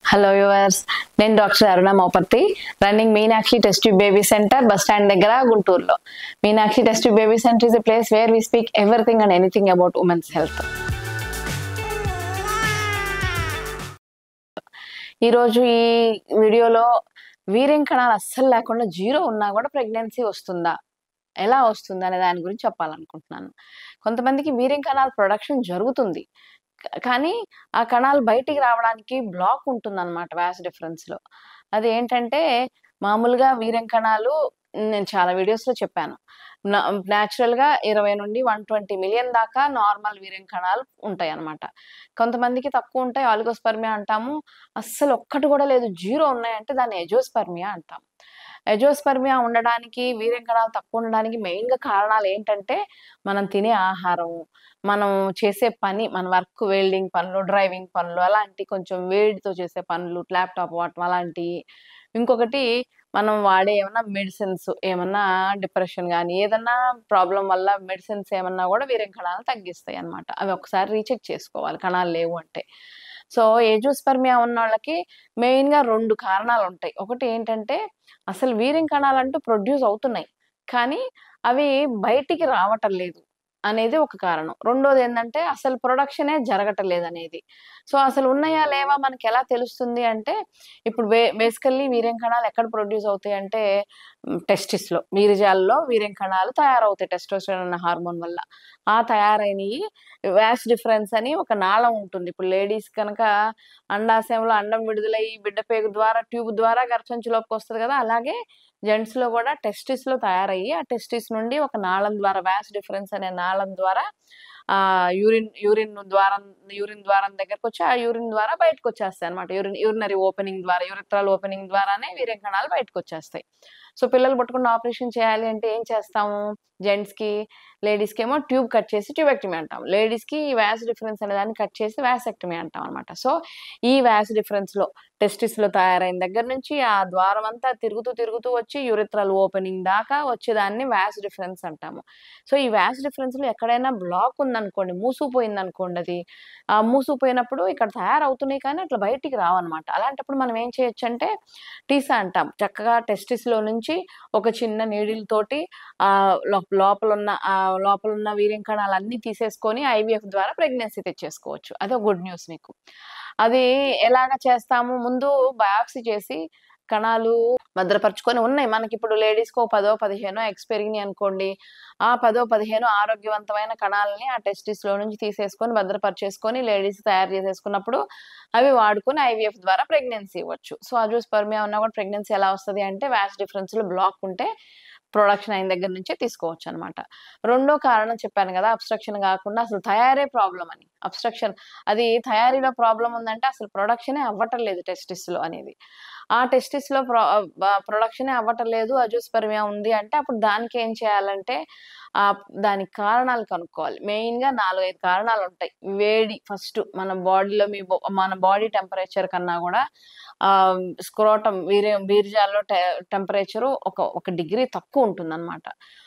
Hello viewers, నేను doctor Aruna Moparthi, running Meenakshi test tube baby centre, bus stand దగ్గర, గుంటూరులో. Meenakshi test tube baby centre is a place where we speak everything and anything about women's health. ఈరోజు ఈ వీడియోలో వీర్యం కణాలు అస్సలు లేకుండా జీరో ఉన్నా కూడా ప్రెగ్నెన్సీ వస్తుందా, ఎలా వస్తుంది అనే దాని గురించి చెప్పాలనుకుంటున్నాను. కొంతమందికి వీర్యం కణాల ప్రొడక్షన్ జరుగుతుంది, కానీ ఆ కణాలు బయటికి రావడానికి బ్లాక్ ఉంటుందన్నమాట వాస్ డిఫరెన్స్‌లో. అది ఏంటంటే మామూలుగా వీర్యం కణాలు, నేను చాలా వీడియోస్‌లో చెప్పాను. నేచురల్‌గా 20-120 మిలియన్ దాకా నార్మల్ వీర్యం కణాలు ఉంటాయన్నమాట. కొంతమందికి తక్కువ ఉంటాయి, ఆలిగోస్పెర్మియా అంటాము. అస్సలు ఒక్కటి కూడా లేదు, జీరో ఉన్నాయంటే దాన్ని ఎజోస్పెర్మియా అంటాం. ఎజోస్పెర్మియా ఉండడానికి, వీర్యం కణాలు తక్కువ ఉండడానికి మెయిన్‌గా కారణాలు ఏంటంటే మనం తినే ఆహారం, మనం చేసే పని, మన వర్క్, వెల్డింగ్ పనులు, డ్రైవింగ్ పనులు, అలాంటి కొంచెం వేడితో చేసే పనులు, ల్యాప్‌టాప్ వాడటం అలాంటియి. ఇంకొకటి మనం వాడే ఏమన్నా మెడిసిన్స్, ఏమన్నా డిప్రెషన్ గాని, ఏదన్నా ప్రాబ్లమ్ వల్ల మెడిసిన్స్ ఏమన్నా గూడా వీర్యం కణాలను తగ్గిస్తాయన్నమాట. అవి ఒకసారి రీచెక్ చేసుకోవాలి కణాలు లేవు అంటే. సో, ఏజోస్పెర్మియా ఉన్నోళ్ళకి మెయిన్‌గా 2 కారణాలుంటాయి. ఒకటి ఏంటంటే అసలు వీర్యం కణాలంటూ ప్రొడ్యూస్ అవుతున్నాయి, కానీ అవి బయటికి రావటం లేదు అనేది ఒక కారణం. రెండోదేందంటే అసలు ప్రొడక్షనే జరగటం లేదనేది. సో, అసలు ఉన్నాయా లేవా మనకెలా తెలుస్తుంది అంటే, ఇప్పుడు బేసికల్లీ వీర్యం కణాలు ఎక్కడ ప్రొడ్యూస్ అవుతాయంటే టెస్టిస్‌లో, వీర్యజాలలో వీర్యం కణాలు తయారవుతాయి టెస్టోస్టెరాన్ అన్న హార్మోన్ వల్ల. ఆ తయారైనయి వాస్ డిఫరెన్స్ అని ఒక నాళం ఉంటుంది. ఇప్పుడు లేడీస్ కనుక అండాశయంలో అండం విడుదలయ్యి బిడ్డ పేగు ద్వారా, ట్యూబ్ ద్వారా గర్భసంచిలోకొస్తది కదా! అలాగే జెంట్స్‌లో గూడా టెస్టిస్‌లో తయారయ్యి, ఆ టెస్టిస్ నుండి ఒక నాళం ద్వారా, వాస్ డిఫరెన్స్ అనే నాళం ద్వారా యూరిన్ ద్వారం దగ్గరకొచ్చి, ఆ యూరిన్ ద్వారా బయటకొచ్చేస్తాయన్నమాట. యూరినరీ ఓపెనింగ్ ద్వారా, యూరిథ్రల్ ఓపెనింగ్ ద్వారానే వీర్యం కణాలు బయటకొచ్చేస్తాయి. సో, పిల్లలు పుట్టకుండా ఆపరేషన్ చేయాలి అంటే ఏం చేస్తాము? జెంట్స్‌కి, లేడీస్‌కేమో ట్యూబ్ కట్ చేసి ట్యూబెక్టమీ అంటాం. లేడీస్‌కి ఈ వాస్ డిఫరెన్స్ అనే దాన్ని కట్ చేసి వాసెక్టమీ అంటాం అన్నమాట. సో, ఈ వాస్ డిఫరెన్స్‌లో టెస్టిస్‌లో తయారైన దగ్గర నుంచి ఆ ద్వారం అంతా తిరుగుతూ, తిరుగుతూ వచ్చి యూరిథ్రల్ ఓపెనింగ్ దాకా వచ్చేదాన్ని వాస్ డిఫరెన్స్ అంటాము. సో, ఈ వాస్ డిఫరెన్స్‌లో ఎక్కడైనా బ్లాక్ ఉందనుకోండి, మూసుకుపోయిందనుకోండి అది, మూసుకుపోయినప్పుడు ఇక్కడ తయారవుతున్నాయి కానీ అట్లా బయటికి రావన్నమాట. అలాంటప్పుడు మనం ఏం చేయొచ్చంటే టీసా అంటాం. చక్కగా టెస్టిస్‌లో నుంచి ఒక చిన్న నీడిల్ తోటి లోపలున్న వీర్యం కణాలన్నీ తీసేసుకొని ఐవీఎఫ్ ద్వారా ప్రెగ్నెన్సీ తెచ్చేసుకోవచ్చు. అదో గుడ్ న్యూస్ మీకు. అది ఎలాగ చేస్తాము? ముందు బయాప్సీ చేసి కణాలు భద్రపరుచుకొని ఉన్నాయి. మనకిప్పుడు లేడీస్‌కి ఓ 10, 15 ఎగ్స్ పెరిగినియనుకోండి. ఆ 10, 15 ఆరోగ్యవంతమైన కణాలని ఆ టెస్టిస్‌లో నుంచి తీసేసుకొని భద్రపరిచేసుకొని లేడీస్ తయారు చేసేసుకున్నప్పుడు అవి వాడుకొని ఐవీఎఫ్ ద్వారా ప్రెగ్నెన్సీ ఇవ్వచ్చు. సో, అజోస్పెర్మియా ఉన్నా కూడా ప్రెగ్నెన్సీ ఎలా వస్తది అంటే వాస్ డిఫరెన్స్‌లో బ్లాక్ ఉంటే ప్రొడక్షన్ అయిన దగ్గర నుంచే తీసుకోవచ్చనమాట. రెండో కారణం చెప్పాను గదా! అబ్‌స్ట్రక్షన్ గాకుండా అసలు తయారే ప్రాబ్లమ్ అని. అది తయారీలో ప్రాబ్లమ్ ఉందంటే అసలు ప్రొడక్షనే అవ్వటం లేదు టెస్టిస్‌లో అనేది. ఆ టెస్టిస్‌లో ప్రొడక్షనే అవ్వటం లేదు, అజోస్పెర్మియా ఉంది అంటే అప్పుడు దానికేం చేయాలంటే దానికి కారణాలు కనుక్కోవాలి. మెయిన్‌గా 4, 5 కారణాలుంటాయి. వేడి ఫస్ట్, మన బాడీలో మన బాడీ టెంపరేచర్ కన్నా గూడా స్క్రోటమ్ వీర్యాల్లో టెంపరేచరు ఒక డిగ్రీ తక్కువుంటుందనమాట.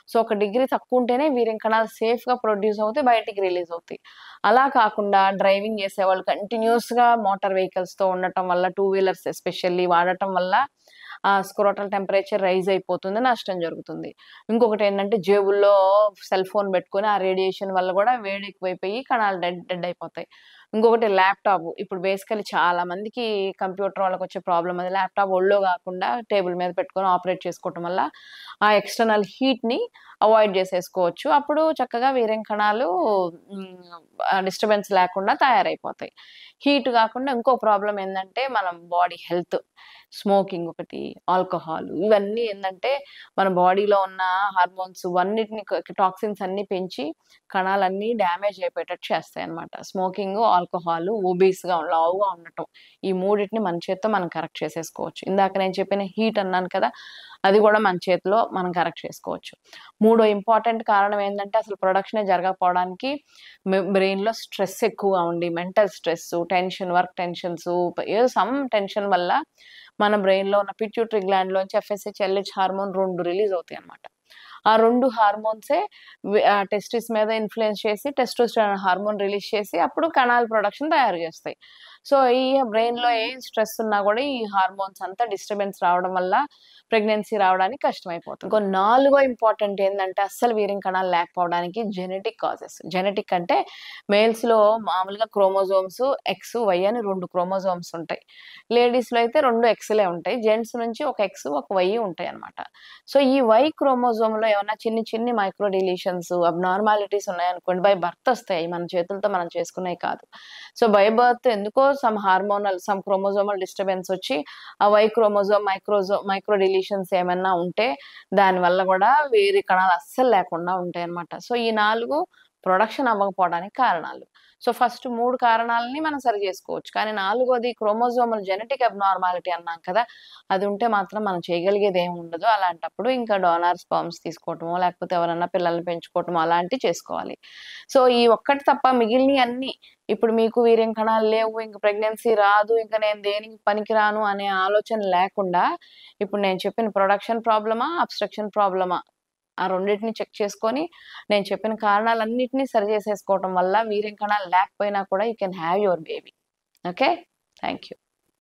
సో, ఒక డిగ్రీ తక్కువుంటేనే వీర్యం కణాలు సేఫ్‌గా ప్రొడ్యూస్ అవుతాయి, బయటికి రిలీజ్ అవుతాయి. అలా కాకుండా డ్రైవింగ్ చేసేవాళ్ళు కంటిన్యూయస్‌గా మోటార్ వెహికల్స్‌తో ఉండటం వల్ల, టూ వీలర్స్ ఎస్పెషల్లీ వాడటం వల్ల స్క్రోటల్ టెంపరేచర్ రైజ్ అయిపోతుంది, నష్టం జరుగుతుంది. ఇంకొకటేంటంటే జేబుల్లో సెల్ ఫోన్ పెట్టుకొని ఆ రేడియేషన్ వల్ల గూడా వేడి ఎక్కువైపోయి కణాలు డెడ్ అయిపోతాయి. ఇంకొకటి ల్యాప్‌టాప్. ఇప్పుడు బేసికల్లీ చాలా మందికి కంప్యూటర్ వాళ్ళకొచ్చే ప్రాబ్లమ్ అది. ల్యాప్‌టాప్ ఒళ్ళో గాకుండా టేబుల్ మీద పెట్టుకొని ఆపరేట్ చేసుకోవటం వల్ల ఆ ఎక్స్‌టర్నల్ హీట్‌ని అవాయిడ్ జేసేసుకోవచ్చు. అప్పుడు చక్కగా వీర్యం కణాలు డిస్టర్బెన్స్ లేకుండా తయారైపోతాయి. హీట్ గాకుండా ఇంకో ప్రాబ్లమ్ ఏందంటే మన బాడీ హెల్త్. స్మోకింగ్ ఒకటి, ఆల్కహాల్, ఇవన్నీ ఏందంటే మన బాడీలో ఉన్న హార్మోన్స్ అన్నిటిని, టాక్సిన్స్ అన్నీ పెంచి కణాలన్నీ డ్యామేజ్ అయిపోయేటట్టు చేస్తాయన్నమాట. స్మోకింగు, ఆల్కహాలు, లావుగా ఉండటం. ఈ మూడిటిని మన చేత్తో మనం కరెక్ట్ చేసేసుకోవచ్చు. ఇందాక నేను చెప్పిన హీట్ అన్నాను కదా! అది గూడా మన చేతిలో మనం కరెక్ట్ చేసుకోవచ్చు. మూడో ఇంపార్టెంట్ కారణం ఏందంటే అసలు ప్రొడక్షనే జరగకపోవడానికి బ్రెయిన్‌లో స్ట్రెస్ ఎక్కువగా ఉండి, mental stress, tension, work tensions, ఏదో సమ్ టెన్షన్ వల్ల మన బ్రెయిన్‌లో ఉన్న పిట్యూటరీ గ్లాండ్‌లోంచి ఎఫ్ఎస్‌హెచ్, ఎల్‌హెచ్ హార్మోన్ 2 రిలీజ్ అవుతాయన్నమాట. ఆ 2 హార్మోన్సే టెస్టిస్ మీద ఇన్‌ఫ్లూయెన్స్ చేసి టెస్టోస్టెరాన్ హార్మోన్ రిలీజ్ చేసి అప్పుడు కణాల ప్రొడక్షన్ తయారు చేస్తాయి. సో ఈ బ్రెయిన్లో ఏ స్ట్రెస్ ఉన్నా కూడా ఈ హార్మోన్స్ అంతా డిస్టర్బెన్స్ రావడం వల్ల ప్రెగ్నెన్సీ రావడానికి కష్టమైపోతుంది. ఇంకో 4గో ఇంపార్టెంట్ ఏంటంటే అస్సలు వీర్యం కణాలు లేకపోవడానికి జెనెటిక్ కాజెస్. జెనెటిక్ అంటే మేల్స్లో మామూలుగా క్రోమోజోమ్స్ ఎక్స్ వై అని 2 క్రోమోజోమ్స్ ఉంటాయి. లేడీస్లో అయితే 2 ఎక్స్లే ఉంటాయి. జెంట్స్ నుంచి ఒక ఎక్స్ ఒక వై ఉంటాయి అనమాట. సో ఈ వై క్రోమోజోమ్లో ఏమన్నా చిన్ని మైక్రో డిలీషన్స్ అబ్నార్మాలిటీస్ ఉన్నాయనుకోండి, బై బర్త్ వస్తాయి. మన చేతులతో మనం చేసుకునేవి కాదు. సో బై బర్త్ ఎందుకో సమ్ క్రోమోజోమల్ డిస్టర్బెన్స్ వచ్చి ఆ వై క్రోమోజోమ్ మైక్రో డిలీషన్స్ ఏమైనా ఉంటే దానివల్ల కూడా వేరే కణాలు అస్సలు లేకుండా ఉంటాయి అన్నమాట. సో ఈ 4 ప్రొడక్షన్ అవ్వకపోవడానికి కారణాలు. సో ఫస్ట్ 3 కారణాలని మనం సరి చేసుకోవచ్చు. కానీ 4గోది క్రోమోజోమల్ జెనెటిక్ అబ్నార్మాలిటీ అన్నాం కదా, అది ఉంటే మాత్రం మనం చేయగలిగేది ఏమి ఉండదు. అలాంటప్పుడు ఇంకా డోనార్ స్పర్మ్స్ తీసుకోవటమో లేకపోతే ఎవరన్నా పిల్లల్ని పెంచుకోవటమో అలాంటివి చేసుకోవాలి. సో ఈ ఒక్కటి తప్ప మిగిలినవి అన్నీ ఇప్పుడు మీకు వీర్యం కణాలు లేవు, ఇంక ప్రెగ్నెన్సీ రాదు, ఇంకా నేను దేనికి పనికిరాను అనే ఆలోచన లేకుండా ఇప్పుడు నేను చెప్పిన ప్రొడక్షన్ ప్రాబ్లమా, అబ్స్ట్రక్షన్ ప్రాబ్లమా ఆ రెండిటిని చెక్ చేసుకొని నేను చెప్పిన కారణాలన్నిటిని సరి చేసేసుకోవటం వల్ల వీర్యం కణాలు లేకపోయినా కూడా you can have your baby. Okay, thank you.